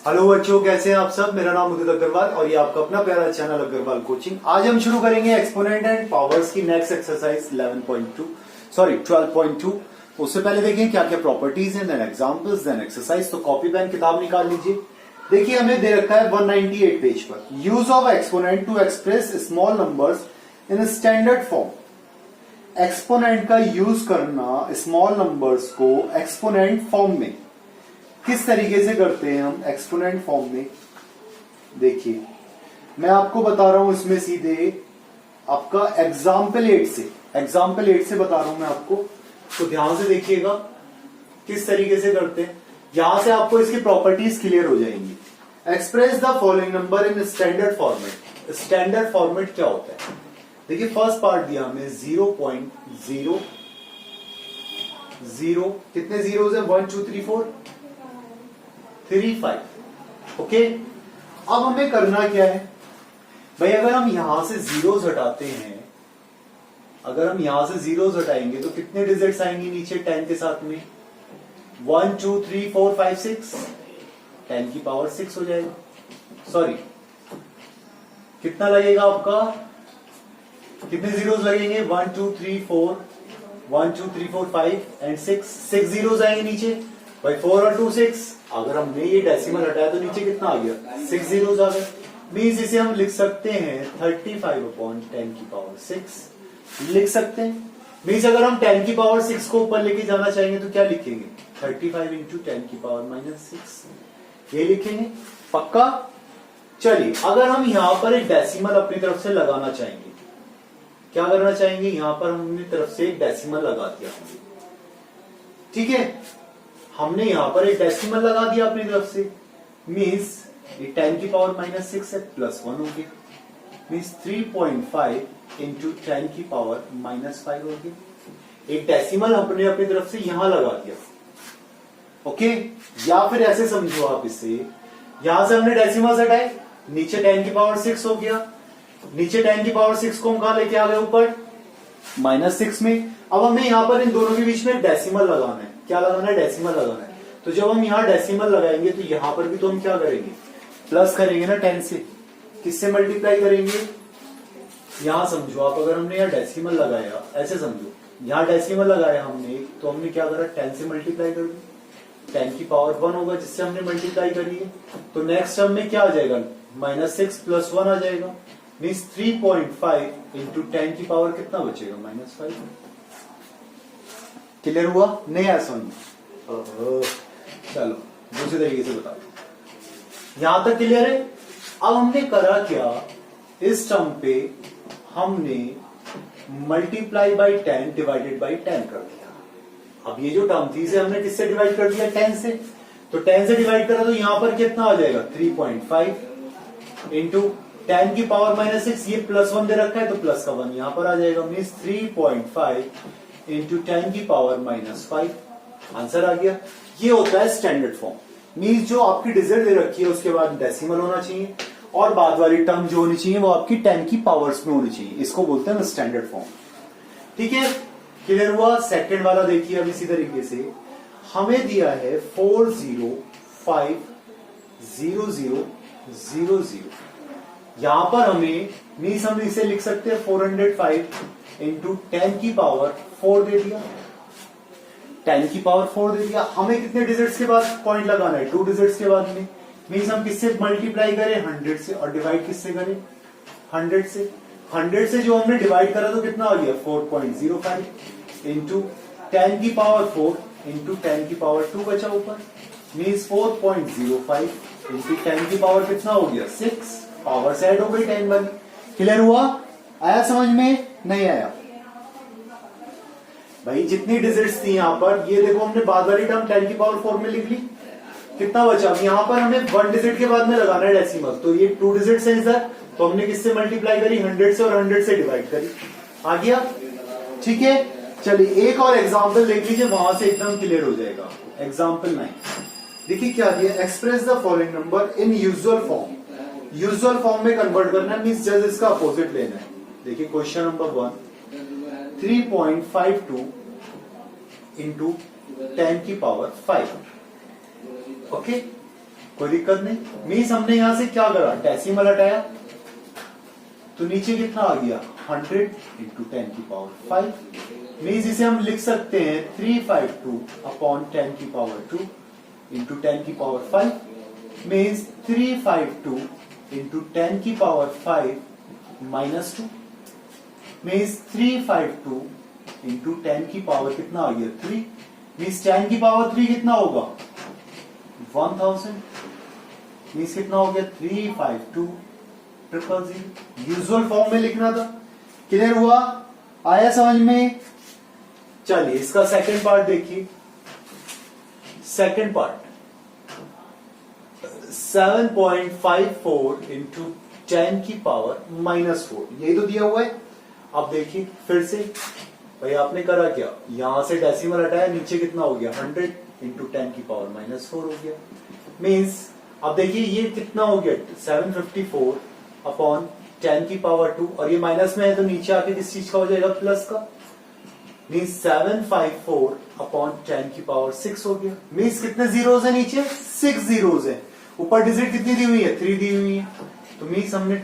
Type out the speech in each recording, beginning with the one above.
Hello बच्चों, कैसे हैं आप सब। मेरा नाम उदित अग्रवाल और ये आपका अपना प्यारा चैनल अग्रवाल कोचिंग। आज हम शुरू करेंगे एक्सपोनेंट एंड पावर्स की नेक्स्ट एक्सरसाइज 12.2। उससे पहले देखें क्या क्या प्रॉपर्टीज हैं, देन एग्जांपल्स, देन एक्सरसाइज। तो कॉपी पेन किताब निकाल लीजिए। देखिए हमें दे रखा है 198 पेज पर, use of exponent to express small numbers in standard form. Exponent का यूज करना स्मॉल नंबर्स को एक्सपोनेंट फॉर्म में किस तरीके से करते हैं हम एक्सपोनेंट फॉर्म में। देखिए मैं आपको बता रहा हूं इसमें सीधे आपका एग्जाम्पल 8 से बता रहा हूं मैं आपको, तो ध्यान से देखिएगा किस तरीके से करते हैं। यहां से आपको इसकी प्रॉपर्टीज क्लियर हो जाएंगी। Express the following number in standard format. Standard format क्या होता है? देखिए फर्स्ट पार्ट दिया हमें 0.00, कितने जीरोस है? 1 2 3 4 3 5। ओके, अब हमें करना क्या है भाई? अगर हम यहां से जीरोस हटाते हैं, अगर हम यहां से जीरोस हटाएंगे तो कितने डिजिट्स आएंगे नीचे 10 के साथ में? 1 2 3 4 5 6, 10 की पावर 6 हो जाएगा। सॉरी, कितना लगेगा आपका? कितने जीरोस लगेंगे? 1 2 3 4, 1 2 3 4 5 एंड 6 जीरोस आएंगे नीचे भाई। 4 और 2 6। अगर हमने ये डेसिमल हटाया तो नीचे कितना आ गया? 6 जीरोस आ गए। मीन्स इसे हम लिख सकते हैं 35/10 की पावर 6 लिख सकते हैं। मीन्स अगर हम 10 की पावर 6 को ऊपर लेके जाना चाहेंगे तो क्या लिखेंगे? 35 इंटू 10 की पावर -6 ये लिखेंगे। पक्का? चलिए अगर हम यहां पर एक डेसिमल अपनी तरफ से लगाना चाहेंगे, क्या करना चाहेंगे? यहां पर हम अपनी तरफ से एक डेसिमल लगा दिया, ठीक है। हमने यहां पर एक डेसिमल लगा दिया अपनी तरफ से, मीन्स ये 10 की पावर -6 है, +1 हो गया। मीन्स 3.5 इंटू 10 की पावर -5 हो गया। एक डेसिमल हमने अपनी तरफ से यहां लगा दिया। ओके, या फिर ऐसे समझो आप इसे, यहां से हमने डेसिमल हटाए, नीचे 10 की पावर 6 हो गया। नीचे 10 की पावर 6 को हम कहां लेके आ गए? ऊपर -6 में। अब हमें यहां पर इन दोनों के बीच में डेसिमल लगाना है। क्या लगाना है? डेसिमल लगाना है। तो जब हम यहां डेसिमल लगाएंगे तो यहां पर भी तो हम क्या करेंगे? प्लस करेंगे ना 10 से। किससे मल्टीप्लाई करेंगे? यहां समझो आप, अगर हमने यहां डेसिमल लगाया, ऐसे समझो यहां डेसिमल लगाया हमने, तो हमने क्या करा? 10 से मल्टीप्लाई कर दिया। 10 की पावर 1 होगा जिससे हमने मल्टीप्लाई करी है। तो नेक्स्ट टर्म में क्या आ जाएगा? -6 + 1 आ जाएगा। मीन्स 3.5 इंटू 10 की पावर कितना बचेगा? -5। क्लियर हुआ? नहीं आया समझ? चलो दूसरे तरीके से बता दो। यहां तक क्लियर है? अब हमने करा क्या? इस टर्म पे हमने मल्टीप्लाई बाई 10 डिवाइडेड बाई 10 कर दिया। अब ये जो टर्म थी इसे हमने किससे डिवाइड कर दिया? 10 से। तो 10 से डिवाइड करा तो यहां पर कितना आ जाएगा? 3.5 इंटू 10 की पावर -6, ये +1 दे रखा है तो प्लस का 1 यहां पर आ जाएगा। मीन्स 3.5 इंटू 10 की पावर -5 आंसर आ गया। ये होता है स्टैंडर्ड फॉर्म। मीन्स जो आपकी डिजिट दे रखी है उसके बाद डेसिमल होना चाहिए और बाद वाली टर्म जो होनी चाहिए वो आपकी 10 की पावर्स में होनी चाहिए। इसको बोलते हैं स्टैंडर्ड फॉर्म। ठीक है, क्लियर हुआ? सेकंड वाला देखिए अब इसी तरीके से हमें दिया है 4050000। यहां पर हमें मीन्स हम इसे लिख सकते हैं 405 इंटू 10 की पावर 4 दे दिया। 10 की पावर 4 दे दिया। हमें कितने डिजिट्स के बाद पॉइंट लगाना है? 2 डिजिट्स के बाद में। मीन्स हम किससे मल्टीप्लाई करें? 100 से। और डिवाइड किससे करें? 100 से। 100 से जो हमने डिवाइड करा तो कितना आ गया? 4.05 इंटू 10 की पावर 4 इंटू 10 की पावर 2 बचा ऊपर। मीन्स 4.05 इंटू 10 की पावर कितना हो गया? 6। पावर से ऐड हो गई 10 वाली। क्लियर हुआ? आया समझ में? नहीं आया? भाई जितनी डिजिट्स थी यहां पर, ये देखो हमने बाद वाली टर्म 10 की पावर 4 में लिख ली। कितना बचा? यहां पर हमें 1 डिजिट के बाद में लगाना है डेसिमल, तो ये 2 डिजिट्स है इधर, तो हमने किससे मल्टीप्लाई करी? 100 से, और 100 से डिवाइड करी। आ गया? ठीक है, चलिए एक और एग्जाम्पल देख लीजिए, वहां से एकदम क्लियर हो जाएगा। एग्जाम्पल 9 देखिए क्या दिया? Express the following number in usual form. Usual form में कन्वर्ट करना है, मीन्स जस्ट इसका अपोजिट लेना है। देखिए क्वेश्चन नंबर 1, 3.52 इंटू 10 की पावर 5। ओके, कोई दिक्कत नहीं। मीन्स हमने यहां से क्या करा, डेसिमल हटाया तो नीचे कितना आ गया 100 इंटू 10 की पावर 5। मीन्स इसे हम लिख सकते हैं 352 अपॉन 10 की पावर 2 इंटू 10 की पावर 5। मीन्स 352 इंटू 10 की पावर 5 माइनस 2। मीन्स 352 इंटू 10 की पावर कितना आ गया 3। मीन्स 10 की पावर 3 कितना होगा 1000। मीन्स कितना हो गया 352,000। यूजुअल फॉर्म में लिखना था। क्लियर हुआ, आया समझ में। चलिए इसका सेकंड पार्ट देखिए। सेकंड पार्ट 7.54 इंटू 10 की पावर -4, यही तो दिया हुआ है। अब देखिए फिर से, भाई आपने करा क्या, यहां से डेसिमल हटाया, नीचे कितना हो गया 100 इंटू 10 की पावर -4 हो गया। मीन्स अब देखिए ये कितना हो गया 754 अपॉन 10 की पावर 2, और ये माइनस में है तो नीचे आके किस चीज का हो जाएगा प्लस का। मीन्स 754 अपॉन 10 की पावर 6 हो गया। मीन्स कितने जीरोस है नीचे 6 जीरोस है, ऊपर डिजिट कितनी दी हुई है 3 दी हुई है। तो मीन्स हमने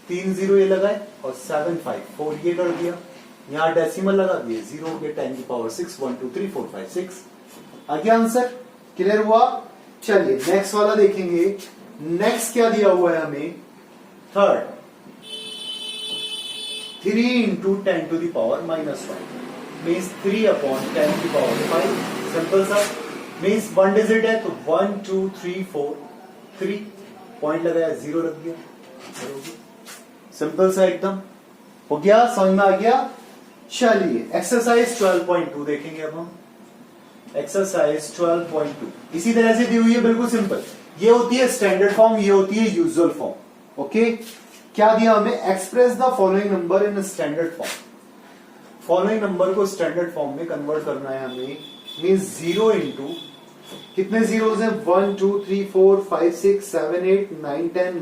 3 जीरो ये लगाए और 754 ये कर दिया, यहां डेसिमल लगा दिए, 0 हो गया 10 की पावर 6, 1 2 3 4 5 6 आ गया आंसर। क्लियर हुआ। चलिए नेक्स्ट वाला देखेंगे। नेक्स्ट क्या दिया हुआ है हमें, third 3 into 10 to the power -5 means 3 upon 10 की पावर 5। सिंपल सा, मीन्स 1 डिजिट है तो 1 2 3 4 3 पॉइंट लगाया 0 रख दिया। सिंपल सा एकदम हो गया, समझ में आ गया। चलिए एक्सरसाइज 12.2 देखेंगे अब हम। एक्सरसाइज 12.2 इसी तरह से दी हुई है, बिल्कुल सिंपल। ये होती है स्टैंडर्ड फॉर्म, ये होती है यूजुअल फॉर्म। ओके, क्या दिया हमें, express the following number in standard form. Following number को स्टैंडर्ड फॉर्म में कन्वर्ट करना है हमें। मीन्स 0 इंटू कितने जीरोस हैं 1 2 3 4 5 6 7 8 9 10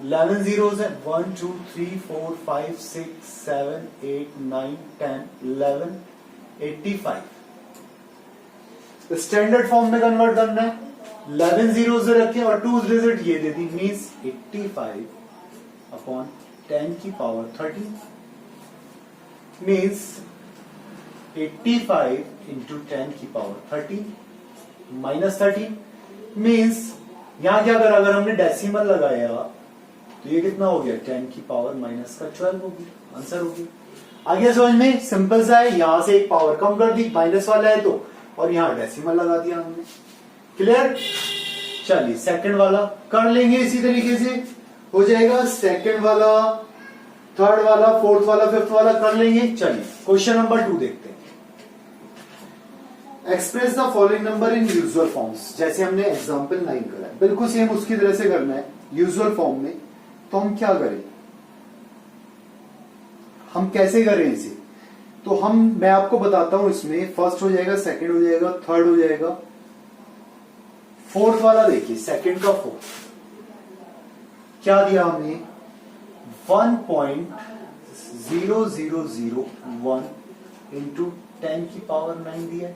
11 जीरोस हैं 1 2 3 4 5 6 7 8 9 10 11 85। स्टैंडर्ड फॉर्म में कन्वर्ट करना है, 11 जीरोस रखे और 2 डिजिट ये दे दी। मीन्स 85 अपॉन 10 की पावर 13 मीन्स 85 इंटू 10 की पावर 13 माइनस 13। मीन्स यहां क्या करा, अगर हमने डेसिमल लगाया तो ये कितना हो गया 10 की पावर माइनस का 12 होगी, आंसर होगी। आगे समझ में, सिंपल सा है। यहां से एक पावर कम कर दी, माइनस वाला है तो, और यहां डेसिमल लगा दिया हमने। क्लियर। चलिए सेकंड वाला कर लेंगे इसी तरीके से, हो जाएगा। सेकंड वाला, थर्ड वाला, फोर्थ वाला, फिफ्थ वाला कर लेंगे। चलिए क्वेश्चन नंबर 2 देखते हैं। Express the following number in usual forms, जैसे हमने एग्जांपल 9 करा है, बिल्कुल सेम उसकी तरह से करना है यूजुअल फॉर्म में। तो हम क्या करें, हम कैसे करें इसे, तो मैं आपको बताता हूं। इसमें फर्स्ट हो जाएगा, सेकंड हो जाएगा, थर्ड हो जाएगा, फोर्थ वाला देखिए। सेकंड का फोर्थ क्या दिया हमने 1.0001 इंटू 10 की पावर 9 दिया है।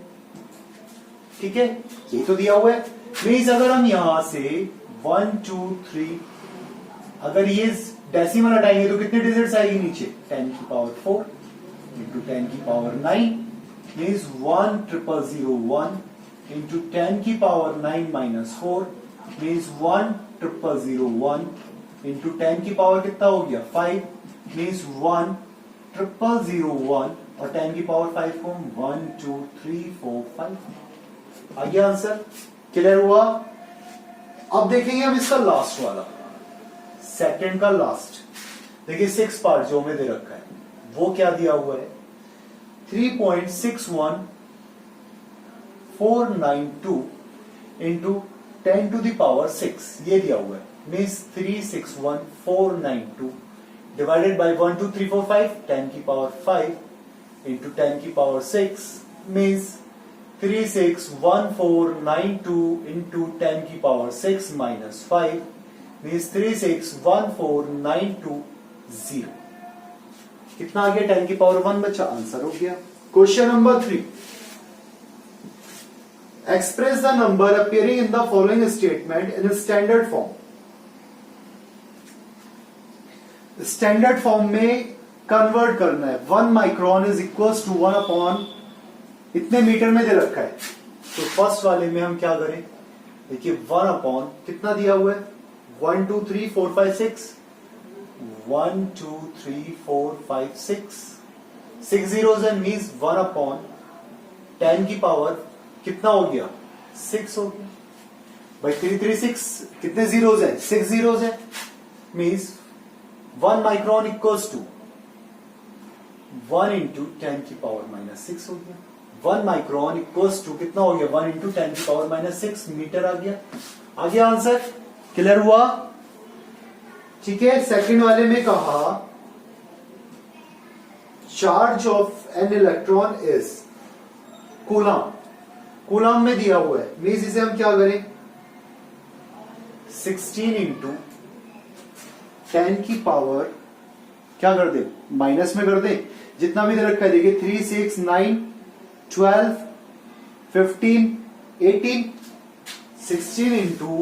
ठीक है, ये तो दिया हुआ है। प्लीज अगर हम यहां से 1 2 3 अगर ये डेसिमल हटाएंगे तो कितने डिजिट्स आएगी नीचे 10 की पावर 4 इंटू 10 की पावर 9 मीन्स 1,000,001 इंटू 10 की पावर 9 माइनस 4 मीन्स 1,000,001 इंटू 10 की पावर कितना हो गया 5 मीन्स 1,000,001 और 10 की पावर 5 को 1 2 3 4 5 आ गया आंसर। क्लियर हुआ। अब देखेंगे हम इसका लास्ट वाला, सेकंड का लास्ट। देखिए 6 पार्ट जो हमें दे रखा है वो क्या दिया हुआ है 3.61492 इंटू 10 टू द पावर 6 ये दिया हुआ है। मीन्स 361,492 डिवाइडेड बाय 1 2 3 4 5 10 की पावर 5 इंटू 10 की पावर 6 मीन्स 361,492 इंटू 10 की पावर 6 माइनस 5 मीन्स 361,492 कितना आ गया 10 की पावर 1 बचा, आंसर हो गया। Question number 3 express the number appearing in the following statement in standard form. Standard form में कन्वर्ट करना है। 1 micron is equal to 1 upon इतने मीटर में दे रखा है, तो फर्स्ट वाले में हम क्या करें, देखिए 1 अपॉन कितना दिया हुआ है 1 2 3 4 5 6 1 2 3 4 5 6 zeros है, मीन्स 1 अपॉन 10 की पावर कितना हो गया 6 हो गया भाई। 336 कितने जीरोज है 6 जीरोज है, means 1 micron equals to 1 into 10 की पावर माइनस 6 हो गया। 1 माइक्रोन इक्वल्स टू कितना हो गया 1 इंटू 10 की पावर माइनस 6 मीटर आ गया आंसर। क्लियर हुआ? ठीक है। सेकंड वाले में कहा charge of an electron is coulomb. Coulomb में दिया हुआ है, मीन्स इसे हम क्या करें 16 इंटू 10 की पावर क्या कर दे माइनस में कर दे, जितना भी दे रखा है देखिए 3 6 9 12 15 18 16 इंटू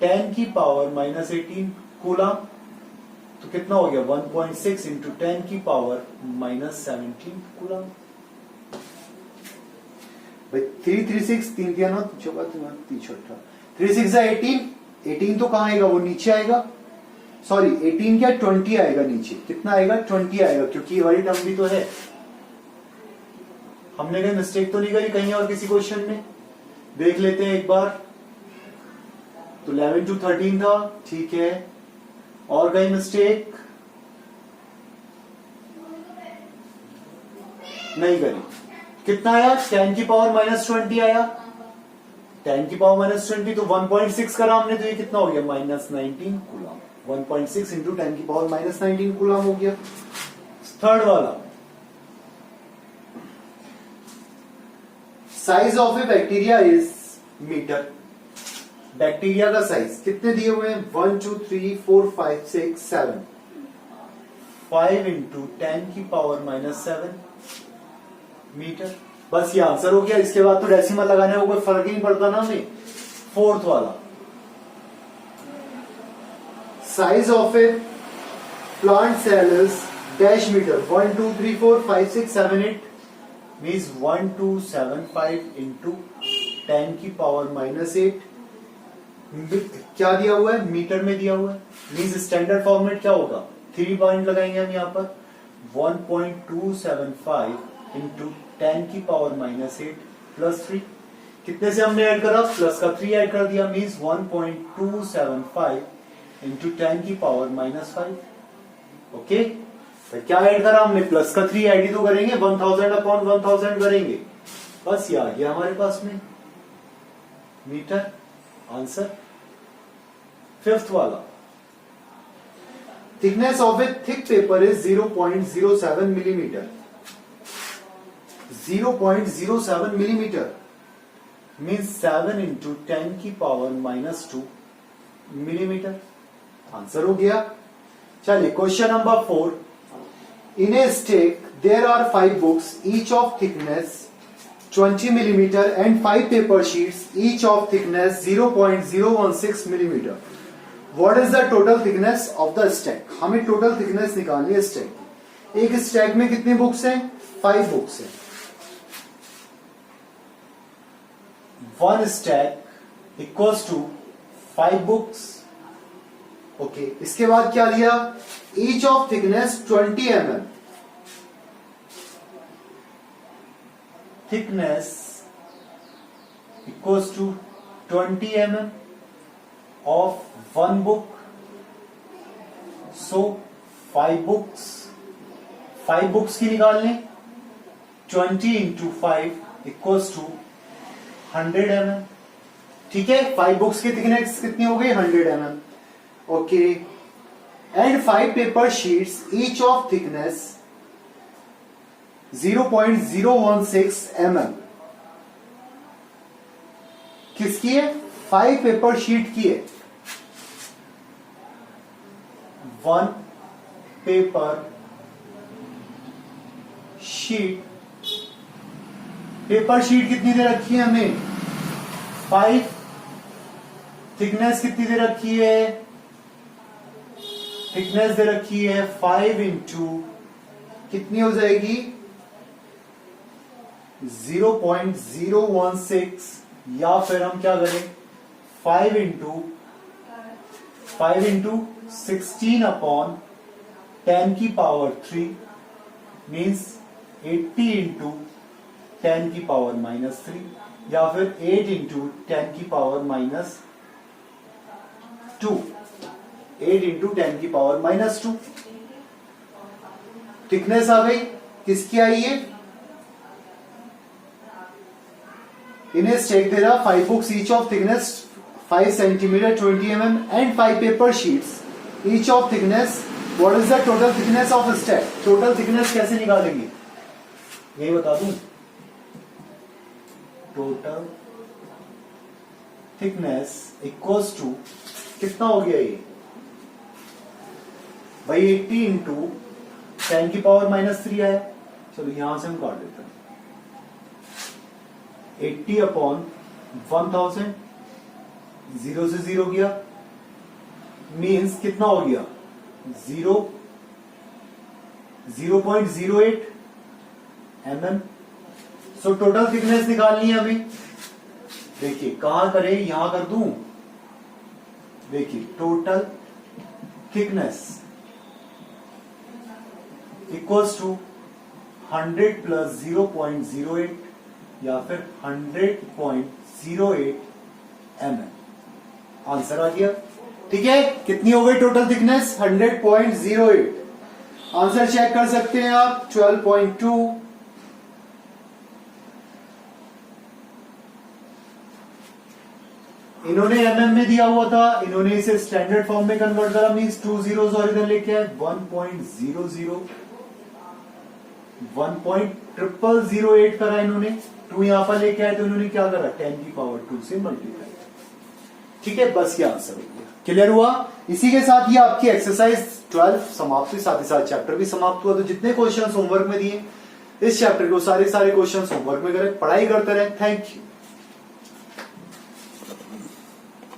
10 की पावर माइनस 18 कूलम, तो कितना हो गया 1.6 इंटू 10 की पावर माइनस 17 कूलम। भाई 336 3 दिया ना, चौका 3 6 18 तो कहां आएगा, वो नीचे आएगा, सॉरी 18 क्या 20 आएगा नीचे, कितना आएगा 20 आएगा, क्योंकि ये वाली टर्म भी तो है। हमने कोई मिस्टेक तो नहीं करी कहीं और किसी क्वेश्चन में, देख लेते हैं एक बार। तो 11 to 13 था, ठीक है, और कहीं मिस्टेक नहीं करी। कितना आया 10 की पावर माइनस 20 आया, 10 की पावर माइनस 20 तो 1.6 करा हमने, तो ये कितना हो गया माइनस 19 कूलम। 1.6 इंटू 10 की पावर माइनस 19 कूलम हो गया। थर्ड वाला size of a bacteria is meter. Bacteria का साइज कितने दिए हुए हैं 1 2 3 4 5 6 7 5 इंटू 10 की पावर माइनस 7 मीटर। बस ये आंसर हो गया। इसके बाद तो डेसिमल लगाने का कोई फर्क ही नहीं पड़ता ना हमें। फोर्थ वाला size of a plant cell is dash meter. 1 2 3 4 5 6 7 8 means 1275 into 10 की पावर माइनस 8 क्या दिया हुआ है मीटर में दिया हुआ है, मीन्स स्टैंडर्ड फॉर्मेट क्या होगा 3 पॉइंट लगाएंगे हम यहाँ पर 1.275 इंटू 10 की पावर माइनस 8 प्लस 3। कितने से हमने ऐड करा प्लस का 3 ऐड कर दिया, मीन्स 1.275 इंटू 10 की पावर माइनस 5। ओके, तो क्या ऐड करा हमने प्लस का 3 ऐड ही तो करेंगे, 1000 अपॉन 1000 करेंगे, बस ये आ गया हमारे पास में मीटर आंसर। फिफ्थ वाला thickness of A thick paper is 0.07 millimetre. 0.07 millimetre means 7 into 10 की पावर माइनस 2 मिलीमीटर आंसर हो गया। चलिए question number 4। In a stack there are 5 books each of thickness 20 millimeter and 5 paper sheets each of thickness 0.016 millimeter. What is the total thickness of the stack? हमें total thickness निकालनी है stack की। एक stack में कितनी books हैं 5 books हैं। One stack equals to 5 books. Okay, इसके बाद क्या लिया each of thickness 20 mm। thickness equals to 20 mm of one book, so 5 books, 5 books की निकाल लें 20 into 5 equals to 100 mm। ठीक है, 5 books की thickness कितनी हो गई 100 mm। Okay, and 5 paper sheets each of thickness 0.016 mm। किसकी है 5 पेपर शीट की है। 1 पेपर शीट, पेपर शीट कितनी दे रखी है हमें 5 थिकनेस कितनी दे रखी है, थिकनेस दे रखी है 5 इंटू कितनी हो जाएगी 0.016, या फिर हम क्या करें 5 इंटू 16 अपॉन 10 की पावर 3 मीन्स 80 इंटू 10 की पावर -3, या फिर 8 इंटू 10 की पावर -2, 8 इंटू 10 की पावर -2। थिकनेस आ गई, किसकी आई है, इन्हें स्टेक दे रहा 5 books each of thickness 5 centimetre 20 mm and 5 paper sheets each of thickness, what is the total thickness of stack. Total thickness कैसे निकालेंगे, यही बता दूं, टोटल थिकनेस इक्वल्स टू कितना हो गया ये भाई 80 इंटू 10 की पावर -3 आया, चलो यहां से हम काट देते हैं 80 अपॉन 1000, 0 से 0 गया, मीन्स कितना हो गया 0.08 mm। सो टोटल थिकनेस निकालनी है हमें, देखिए कहां करें, यहां कर दूं, देखिए total thickness equals to 100 plus 0.08 या फिर 100.08 mm। आंसर आ गया, ठीक है। कितनी हो गई टोटल थिकनेस 100.08। आंसर चेक कर सकते हैं आप 12.2। इन्होंने mm में दिया हुआ था, इन्होंने इसे स्टैंडर्ड फॉर्म में कन्वर्ट करा, मीन्स 2 zeros और इधर लेके आए 1.00, 1.0008 करा इन्होंने, 2 यहां पर लेके आए तो इन्होंने क्या करा 10 की पावर 2 से मल्टीप्लाई, ठीक है। बस ये आंसर हो गया, क्लियर हुआ। इसी के साथ ये आपकी एक्सरसाइज 12 समाप्त हुई, साथ ही साथ चैप्टर भी समाप्त हुआ। तो जितने क्वेश्चन होमवर्क में दिए इस चैप्टर को सारे क्वेश्चन होमवर्क में करें, पढ़ाई करते रहे। Thank you.